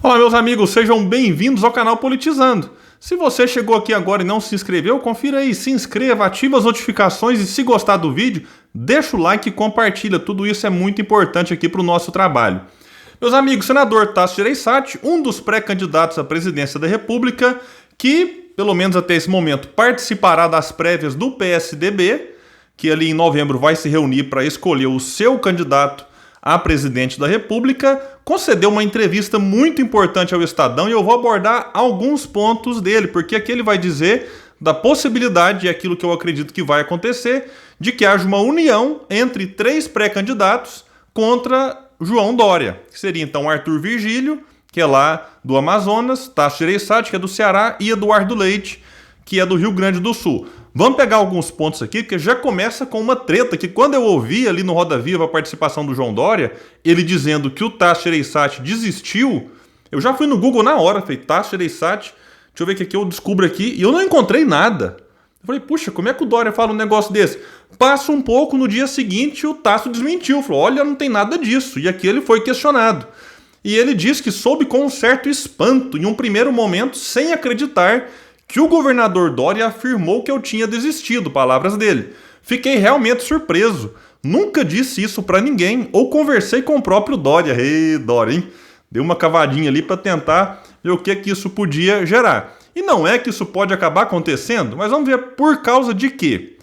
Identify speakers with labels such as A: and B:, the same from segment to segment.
A: Olá, meus amigos, sejam bem-vindos ao canal Politizando. Se você chegou aqui agora e não se inscreveu, confira aí, se inscreva, ativa as notificações e se gostar do vídeo, deixa o like e compartilha. Tudo isso é muito importante aqui para o nosso trabalho. Meus amigos, o senador Tasso Gereissati, um dos pré-candidatos à presidência da República, que, pelo menos até esse momento, participará das prévias do PSDB, que ali em novembro vai se reunir para escolher o seu candidato a presidente da República, concedeu uma entrevista muito importante ao Estadão e eu vou abordar alguns pontos dele, porque aqui ele vai dizer da possibilidade, e aquilo que eu acredito que vai acontecer, de que haja uma união entre três pré-candidatos contra João Dória, que seria então Arthur Virgílio, que é lá do Amazonas, Tasso Gereissati, que é do Ceará, e Eduardo Leite, que é do Rio Grande do Sul. Vamos pegar alguns pontos aqui, porque já começa com uma treta que quando eu ouvi ali no Roda Viva a participação do João Dória, ele dizendo que o Tasso Gereissati desistiu, eu já fui no Google na hora, falei, Tasso Gereissati, deixa eu ver o que eu descubro aqui, e eu não encontrei nada. Eu falei, puxa, como é que o Dória fala um negócio desse? Passa um pouco, no dia seguinte o Tasso desmentiu, falou, olha, não tem nada disso, e aqui ele foi questionado. E ele disse que soube com um certo espanto, em um primeiro momento, sem acreditar, que o governador Dória afirmou que eu tinha desistido, palavras dele. Fiquei realmente surpreso. Nunca disse isso pra ninguém, ou conversei com o próprio Dória. Ei, Dória, hein? Deu uma cavadinha ali pra tentar ver o que isso podia gerar. E não é que isso pode acabar acontecendo, mas vamos ver por causa de quê.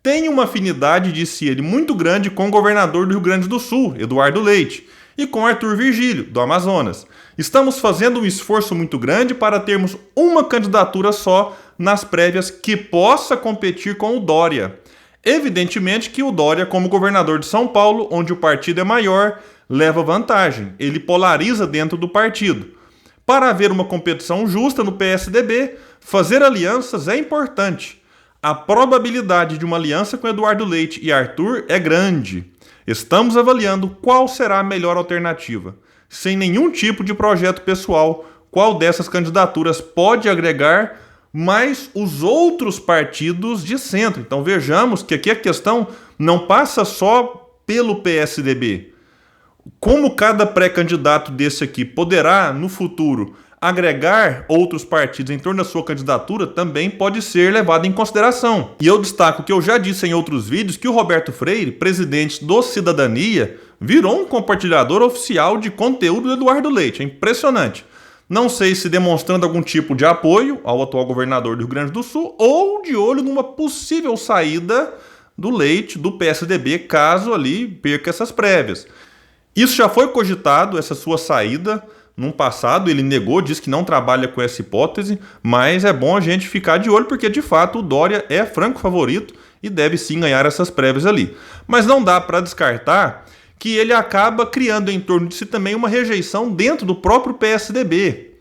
A: Tem uma afinidade, disse ele, muito grande com o governador do Rio Grande do Sul, Eduardo Leite, e com Arthur Virgílio, do Amazonas. Estamos fazendo um esforço muito grande para termos uma candidatura só nas prévias que possa competir com o Dória. Evidentemente que o Dória, como governador de São Paulo, onde o partido é maior, leva vantagem. Ele polariza dentro do partido. Para haver uma competição justa no PSDB, fazer alianças é importante. A probabilidade de uma aliança com Eduardo Leite e Arthur é grande. Estamos avaliando qual será a melhor alternativa. Sem nenhum tipo de projeto pessoal, qual dessas candidaturas pode agregar mais os outros partidos de centro. Então vejamos que aqui a questão não passa só pelo PSDB. Como cada pré-candidato desse aqui poderá, no futuro, agregar outros partidos em torno da sua candidatura também pode ser levado em consideração. E eu destaco que eu já disse em outros vídeos que o Roberto Freire, presidente do Cidadania, virou um compartilhador oficial de conteúdo do Eduardo Leite. É impressionante. Não sei se demonstrando algum tipo de apoio ao atual governador do Rio Grande do Sul ou de olho numa possível saída do Leite, do PSDB, caso ali perca essas prévias. Isso já foi cogitado, essa sua saída, num passado. Ele negou, disse que não trabalha com essa hipótese, mas é bom a gente ficar de olho porque, de fato, o Dória é franco favorito e deve sim ganhar essas prévias ali. Mas não dá para descartar que ele acaba criando em torno de si também uma rejeição dentro do próprio PSDB.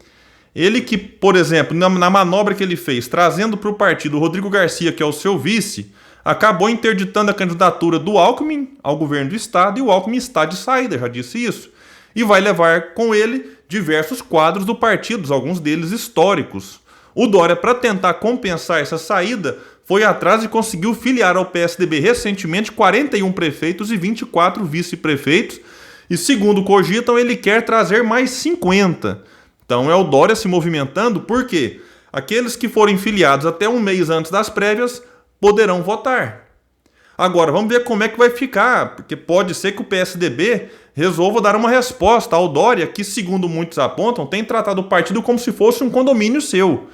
A: Ele que, por exemplo, na manobra que ele fez, trazendo para o partido o Rodrigo Garcia, que é o seu vice, acabou interditando a candidatura do Alckmin ao governo do estado, e o Alckmin está de saída, já disse isso. E vai levar com ele diversos quadros do partido, alguns deles históricos. O Dória, para tentar compensar essa saída, foi atrás e conseguiu filiar ao PSDB recentemente 41 prefeitos e 24 vice-prefeitos. E segundo cogitam, ele quer trazer mais 50. Então é o Dória se movimentando, porque aqueles que forem filiados até um mês antes das prévias poderão votar. Agora, vamos ver como é que vai ficar, porque pode ser que o PSDB resolva dar uma resposta ao Dória, que, segundo muitos apontam, tem tratado o partido como se fosse um condomínio seu.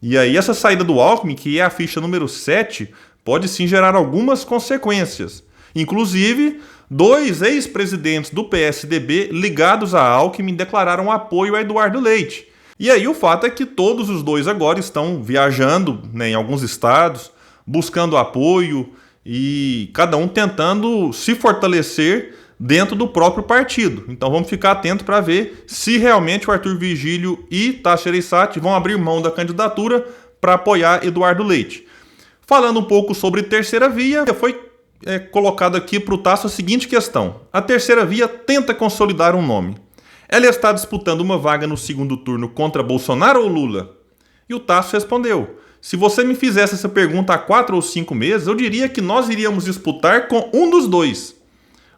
A: E aí essa saída do Alckmin, que é a ficha número 7, pode sim gerar algumas consequências. Inclusive, 2 ex-presidentes do PSDB ligados a Alckmin declararam apoio a Eduardo Leite. E aí o fato é que todos os dois agora estão viajando, né, em alguns estados, buscando apoio e cada um tentando se fortalecer dentro do próprio partido. Então vamos ficar atento para ver se realmente o Arthur Virgílio e Tasso Gereissati vão abrir mão da candidatura para apoiar Eduardo Leite. Falando um pouco sobre terceira via, foi colocado aqui para o Tasso a seguinte questão. A terceira via tenta consolidar um nome. Ela está disputando uma vaga no segundo turno contra Bolsonaro ou Lula? E o Tasso respondeu: se você me fizesse essa pergunta há 4 ou 5 meses, eu diria que nós iríamos disputar com um dos dois.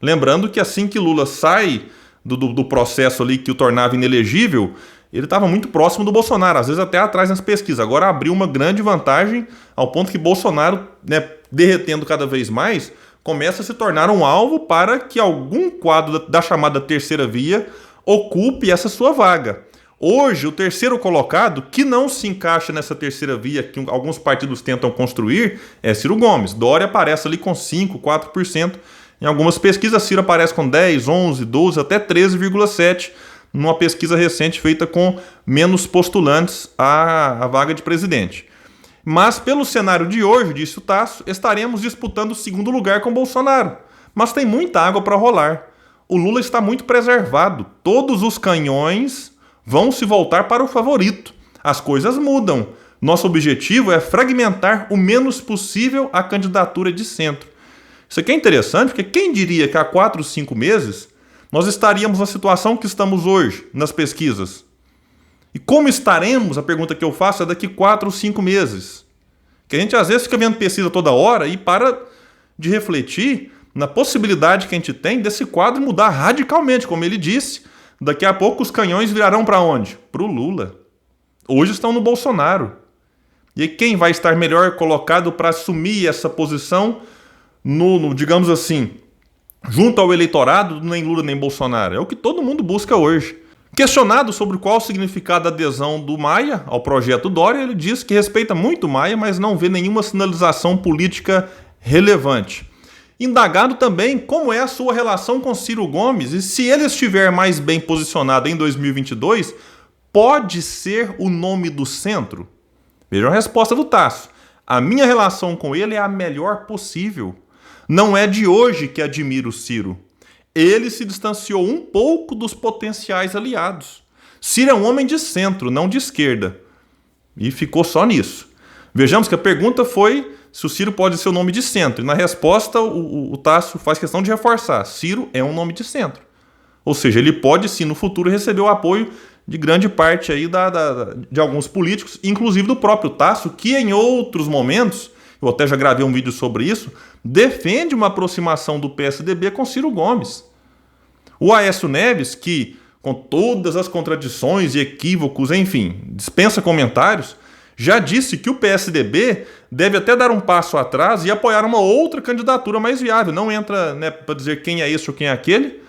A: Lembrando que assim que Lula sai do processo ali que o tornava inelegível, ele estava muito próximo do Bolsonaro, às vezes até atrás nas pesquisas. Agora abriu uma grande vantagem ao ponto que Bolsonaro, né, derretendo cada vez mais, começa a se tornar um alvo para que algum quadro da chamada terceira via ocupe essa sua vaga. Hoje, o terceiro colocado, que não se encaixa nessa terceira via que alguns partidos tentam construir, é Ciro Gomes. Dória aparece ali com 5%, 4%. Em algumas pesquisas, Ciro aparece com 10%, 11%, 12%, até 13,7%, numa pesquisa recente feita com menos postulantes à vaga de presidente. Mas, pelo cenário de hoje, disse o Tasso, estaremos disputando o segundo lugar com Bolsonaro. Mas tem muita água para rolar. O Lula está muito preservado. Todos os canhões vão se voltar para o favorito. As coisas mudam. Nosso objetivo é fragmentar o menos possível a candidatura de centro. Isso aqui é interessante, porque quem diria que há 4, 5 meses nós estaríamos na situação que estamos hoje, nas pesquisas? E como estaremos, a pergunta que eu faço é daqui 4 ou 5 meses. Que a gente às vezes fica vendo pesquisa toda hora e para de refletir na possibilidade que a gente tem desse quadro mudar radicalmente. Como ele disse, daqui a pouco os canhões virarão para onde? Para o Lula. Hoje estão no Bolsonaro. E aí quem vai estar melhor colocado para assumir essa posição digamos assim, junto ao eleitorado, nem Lula nem Bolsonaro? É o que todo mundo busca hoje. Questionado sobre qual o significado da adesão do Maia ao projeto Dória, ele diz que respeita muito Maia, mas não vê nenhuma sinalização política relevante. Indagado também como é a sua relação com Ciro Gomes e se ele estiver mais bem posicionado em 2022, pode ser o nome do centro? Vejam a resposta do Tasso. A minha relação com ele é a melhor possível. Não é de hoje que admiro Ciro. Ele se distanciou um pouco dos potenciais aliados. Ciro é um homem de centro, não de esquerda. E ficou só nisso. Vejamos que a pergunta foi se o Ciro pode ser o nome de centro. E na resposta, o Tasso faz questão de reforçar. Ciro é um nome de centro. Ou seja, ele pode sim no futuro receber o apoio de grande parte aí de alguns políticos, inclusive do próprio Tasso, que em outros momentos, eu até já gravei um vídeo sobre isso, defende uma aproximação do PSDB com Ciro Gomes. O Aécio Neves, que com todas as contradições e equívocos, enfim, dispensa comentários, já disse que o PSDB deve até dar um passo atrás e apoiar uma outra candidatura mais viável. Não entra, né, para dizer quem é esse ou quem é aquele,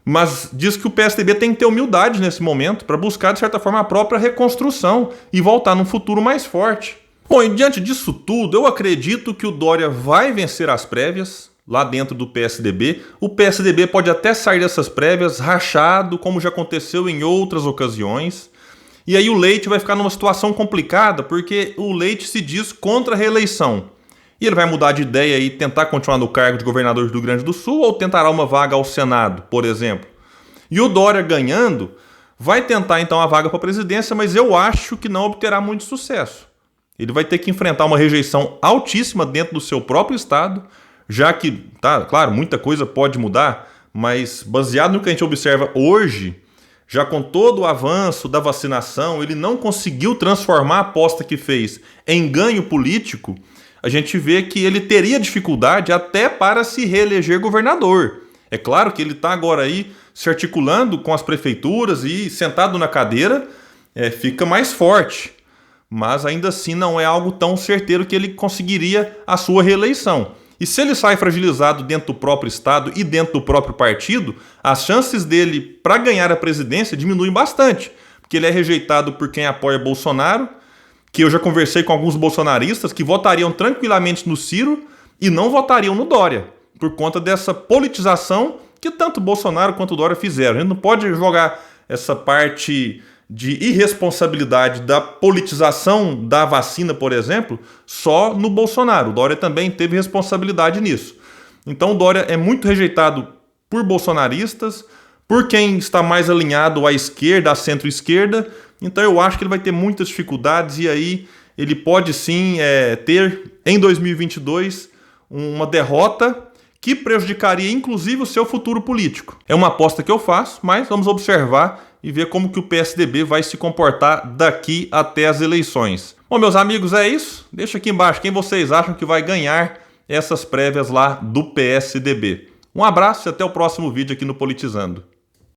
A: mas diz que o PSDB tem que ter humildade nesse momento para buscar, de certa forma, a própria reconstrução e voltar num futuro mais forte. Bom, e diante disso tudo, eu acredito que o Dória vai vencer as prévias lá dentro do PSDB. O PSDB pode até sair dessas prévias rachado, como já aconteceu em outras ocasiões. E aí o Leite vai ficar numa situação complicada, porque o Leite se diz contra a reeleição. E ele vai mudar de ideia e tentar continuar no cargo de governador do Rio Grande do Sul ou tentará uma vaga ao Senado, por exemplo. E o Dória ganhando vai tentar então a vaga para a presidência, mas eu acho que não obterá muito sucesso. Ele vai ter que enfrentar uma rejeição altíssima dentro do seu próprio estado, já que, tá, claro, muita coisa pode mudar, mas baseado no que a gente observa hoje, já com todo o avanço da vacinação, ele não conseguiu transformar a aposta que fez em ganho político. A gente vê que ele teria dificuldade até para se reeleger governador. É claro que ele está agora aí se articulando com as prefeituras e sentado na cadeira fica mais forte. Mas ainda assim não é algo tão certeiro que ele conseguiria a sua reeleição. E se ele sai fragilizado dentro do próprio estado e dentro do próprio partido, as chances dele para ganhar a presidência diminuem bastante. Porque ele é rejeitado por quem apoia Bolsonaro, que eu já conversei com alguns bolsonaristas que votariam tranquilamente no Ciro e não votariam no Dória, por conta dessa politização que tanto Bolsonaro quanto Dória fizeram. A gente não pode jogar essa parte de irresponsabilidade da politização da vacina, por exemplo, só no Bolsonaro. O Dória também teve responsabilidade nisso. Então o Dória é muito rejeitado por bolsonaristas, por quem está mais alinhado à esquerda, à centro-esquerda. Então eu acho que ele vai ter muitas dificuldades e aí ele pode sim ter em 2022 uma derrota que prejudicaria inclusive o seu futuro político. É uma aposta que eu faço, mas vamos observar e ver como que o PSDB vai se comportar daqui até as eleições. Bom, meus amigos, é isso. Deixa aqui embaixo quem vocês acham que vai ganhar essas prévias lá do PSDB. Um abraço e até o próximo vídeo aqui no Politizando.